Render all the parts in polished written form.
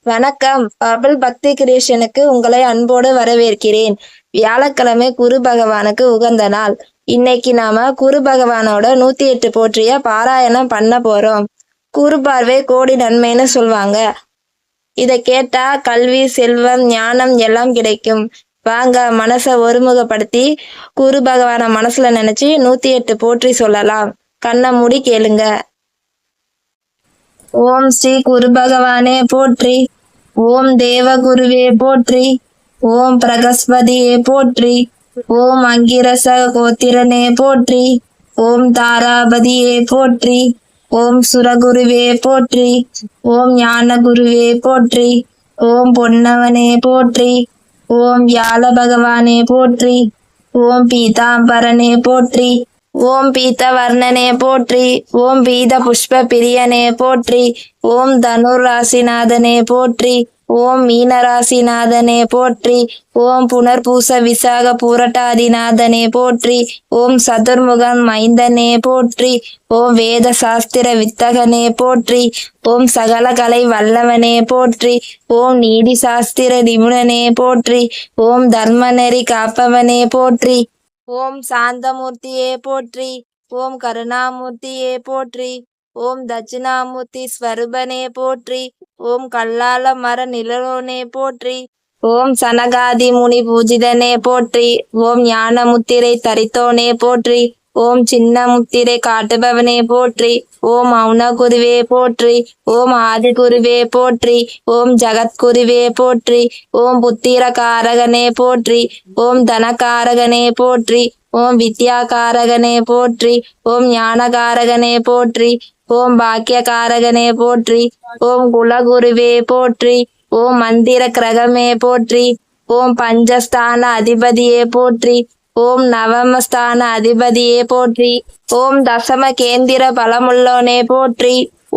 வணக்கம். பபிள் பக்தி கிரியேஷனுக்கு உங்களை அன்போடு வரவேற்கிறேன். வியாழக்கிழமை குரு பகவானுக்கு உகந்த நாள். இன்னைக்கு நாம குரு பகவானோட 108 போற்றிய பாராயணம் பண்ண போறோம். குரு பார்வை கோடி நன்மைன்னு சொல்வாங்க. இதை கேட்டா கல்வி, செல்வம், ஞானம் எல்லாம் கிடைக்கும். வாங்க மனசை ஒருமுகப்படுத்தி குரு பகவான மனசுல நினைச்சு 108 போற்றி சொல்லலாம். கண்ணை மூடி கேளுங்க. ஓம் ஸ்ரீ குரு பகவானே போற்றி. ஓம் தேவகுருவே போற்றி. ஓம் பிரகஸ்பதியே போற்றி. ஓம் அங்கிரச கோத்திரனே போற்றி. ஓம் தாராபதியே போற்றி. ஓம் சுரகுருவே போற்றி. ஓம் ஞானகுருவே போற்றி. ஓம் பொன்னவனே போற்றி. ஓம் வியாழ பகவானே போற்றி. ஓம் பீதாம்பரனே போற்றி. ஓம் பீத்தவர்ணனே போற்றி. ஓம் பீத புஷ்ப பிரியனே போற்றி. ஓம் தனுர் ராசிநாதனே போற்றி. ஓம் மீனராசிநாதனே போற்றி. ஓம் புனர்பூச விசாக பூரட்டாதிநாதனே போற்றி. ஓம் சதுர்முகன் மைந்தனே போற்றி. ஓம் வேத சாஸ்திர வித்தகனே போற்றி. ஓம் சகல கலை வல்லவனே போற்றி. ஓம் நீதி சாஸ்திர நிபுணனே போற்றி. ஓம் தர்மநெறி காப்பவனே போற்றி. ஓம் சாந்தமூர்த்தியே போற்றி. ஓம் கருணாமூர்த்தியே போற்றி. ஓம் தட்சிணாமூர்த்தி ஸ்வரூபனே போற்றி. ஓம் கல்லால மர நிழலோனே போற்றி. ஓம் சனகாதி முனி பூஜிதனே போற்றி. ஓம் ஞான முத்திரை தரித்தோனே போற்றி. ஓம் சின்ன முத்திரை காட்டுபவனே போற்றி. ஓம் மௌனகுருவே போற்றி. ஓம் ஆதிகுருவே போற்றி. ஓம் ஜகத்குருவே போற்றி. ஓம் புத்திரகாரகனே போற்றி. ஓம் தனகாரகனே போற்றி. ஓம் வித்யாகாரகனே போற்றி. ஓம் ஞானகாரகனே போற்றி. ஓம் பாக்கியகாரகனே போற்றி. ஓம் குலகுருவே போற்றி. ஓம் மந்திர கிரகமே போற்றி. ஓம் பஞ்சஸ்தான அதிபதியே போற்றி. ஓம் நவமஸ்தான அதிபதியே போற்றி. ஓம் தசம கேந்திர பலமுள்ளோனே போற்றி.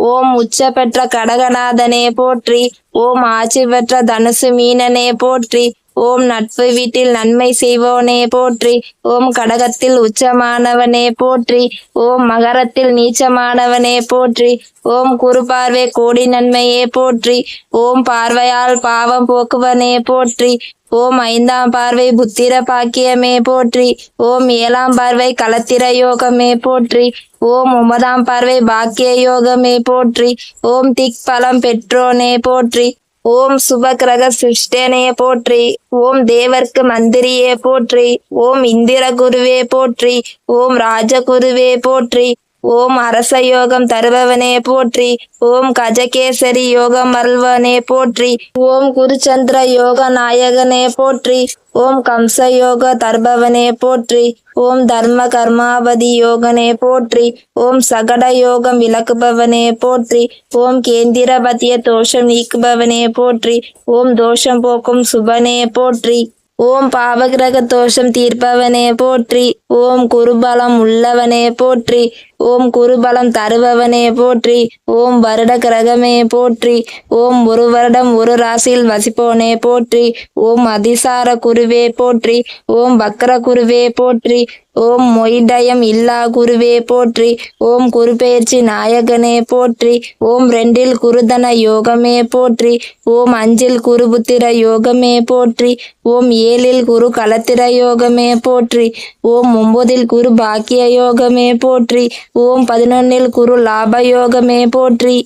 ஓம் உச்ச பெற்ற கடகநாதனே போற்றி. ஓம் ஆட்சி பெற்ற தனுசு மீனனே போற்றி. ஓம் நட்பு வீட்டில் நன்மை செய்வோனே போற்றி. ஓம் கடகத்தில் உச்சமானவனே போற்றி. ஓம் மகரத்தில் நீச்சமானவனே போற்றி. ஓம் குரு பார்வை கோடி நன்மையே போற்றி. ஓம் பார்வையால் பாவம் போக்குவனே போற்றி. ஓம் 5ஆம் பார்வை புத்திர பாக்கியமே போற்றி. ஓம் 7ஆம் பார்வை களத்திர யோகமே போற்றி. ஓம் 9ஆம் பார்வை பாக்கிய யோகமே போற்றி. ஓம் திக் பலம் பெற்றோனே போற்றி. ஓம் சுபகிரக சிருஷ்டனே போற்றி. ஓம் தேவர்க்கு மந்திரியே போற்றி. ஓம் இந்திர குருவே போற்றி. ஓம் ராஜகுருவே போற்றி. ஓம் அரச யோகம் தருபவனே போற்றி. ஓம் கஜகேசரி யோகம் அருள்வனே போற்றி. ஓம் குருச்சந்திர யோக நாயகனே போற்றி. ஓம் கம்ச யோக தர்பவனே போற்றி. ஓம் தர்ம கர்மாவதி யோகனே போற்றி. ஓம் சகட யோகம் விளக்குபவனே போற்றி. ஓம் கேந்திரபத்திய தோஷம் நீக்குபவனே போற்றி. ஓம் தோஷம் போக்கும் சுபனே போற்றி. ஓம் பாவகிரக தோஷம் தீர்ப்பவனே போற்றி. ஓம் குருபலம் உள்ளவனே போற்றி. ஓம் குருபலம் தருபவனே போற்றி. ஓம் வருட கிரகமே போற்றி. ஓம் ஒரு வருடம் ஒரு ராசியில் வசிப்போனே போற்றி. ஓம் அதிசார குருவே போற்றி. ஓம் வக்ர குருவே போற்றி. ஓம் மொய்டயம் இல்லா குருவே போற்றி. ஓம் குருபெயர்ச்சி நாயகனே போற்றி. ஓம் 2இல் குருதன யோகமே போற்றி. ஓம் 5இல் குருபுத்திர யோகமே போற்றி. ஓம் 7இல் குரு களத்திர யோகமே போற்றி. ஓம் 9இல் குரு பாக்கிய யோகமே போற்றி. ஓம் 11இல் குரு லாப யோகமே போற்றி.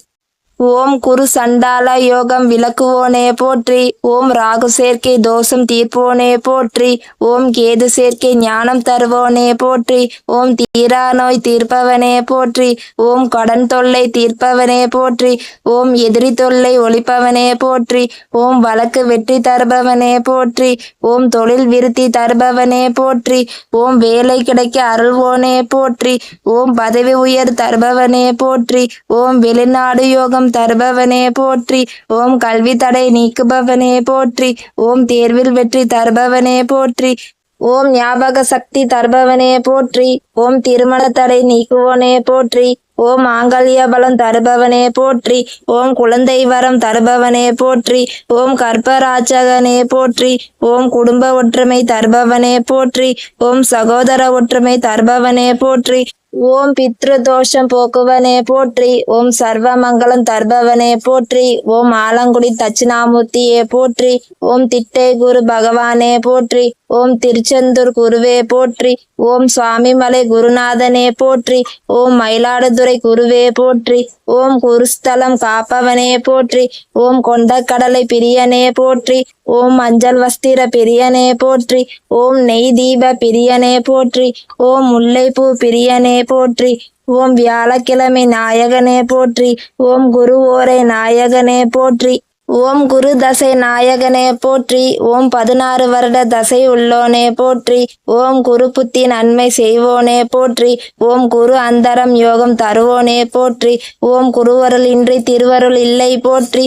ஓம் குரு சண்டால யோகம் விளக்குவோனே போற்றி. ஓம் ராகு சேர்க்கை தோஷம் தீர்ப்போனே போற்றி. ஓம் கேது சேர்க்கை ஞானம் தருவோனே போற்றி. ஓம் தீரா நோய் தீர்ப்பவனே போற்றி. ஓம் கடன் தொல்லை தீர்ப்பவனே போற்றி. ஓம் எதிரி தொல்லை ஒழிப்பவனே போற்றி. ஓம் வழக்கு வெற்றி தருபவனே போற்றி. ஓம் தொழில் விருத்தி தருபவனே போற்றி. ஓம் வேலை கிடைக்க அருள்வோனே போற்றி. ஓம் பதவி உயர் தருபவனே போற்றி. ஓம் வெளிநாடு யோகம் தருபவனே போற்றி. ஓம் கல்வி தடை நீக்குபவனே போற்றி. ஓம் தேர்வில் வெற்றி தருபவனே போற்றி. ஓம் ஞாபக சக்தி தருபவனே போற்றி. ஓம் திருமண தடை நீக்குவோனே போற்றி. ஓம் மாங்கல்ய பலம் தருபவனே போற்றி. ஓம் குழந்தை வரம் தருபவனே போற்றி. ஓம் கற்பராஜகனே போற்றி. ஓம் குடும்ப ஒற்றுமை தருபவனே போற்றி. ஓம் சகோதர ஒற்றுமை தருபவனே போற்றி. ஓம் பித்ரு தோஷம் போக்குவனே போற்றி. ஓம் சர்வமங்கலம் தர்பவனே போற்றி. ஓம் ஆலங்குடி தட்சிணாமூர்த்தியே போற்றி. ஓம் திட்டை குரு பகவானே போற்றி. ஓம் திருச்செந்தூர் குருவே போற்றி. ஓம் சுவாமிமலை குருநாதனே போற்றி. ஓம் மயிலாடுதுறை குருவே போற்றி. ஓம் குருஸ்தலம் காப்பவனே போற்றி. ஓம் கொண்டக்கடலை பிரியனே போற்றி. ஓம் மஞ்சள் வஸ்திர பிரியனே போற்றி. ஓம் நெய் தீப பிரியனே போற்றி. ஓம் முல்லைப்பூ பிரியனே போற்றி. ஓம் வியாழக்கிழமை நாயகனே போற்றி. ஓம் குரு ஓரை நாயகனே போற்றி. ஓம் குரு தசை நாயகனே போற்றி. ஓம் 16 வருட தசை உள்ளோனே போற்றி. ஓம் குரு புத்தி நன்மை செய்வோனே போற்றி. ஓம் குரு அந்தரம் யோகம் தருவோனே போற்றி. ஓம் குருவருள் இன்றி திருவருள் இல்லை போற்றி.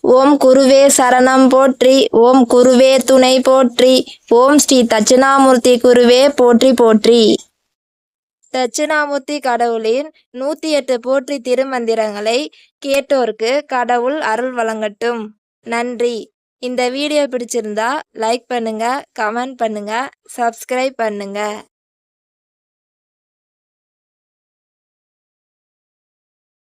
ஓம் குருவே சரணம் போற்றி. ஓம் குருவே துணை போற்றி. ஓம் ஸ்ரீ தட்சிணாமூர்த்தி குருவே போற்றி போற்றி. தட்சிணாமூர்த்தி கடவுளின் 108 போற்றி திருமந்திரங்களை கேட்டோருக்கு கடவுள் அருள் வழங்கட்டும். நன்றி. இந்த வீடியோ பிடிச்சிருந்தா லைக் பண்ணுங்க, கமெண்ட் பண்ணுங்க, சப்ஸ்கிரைப் பண்ணுங்க.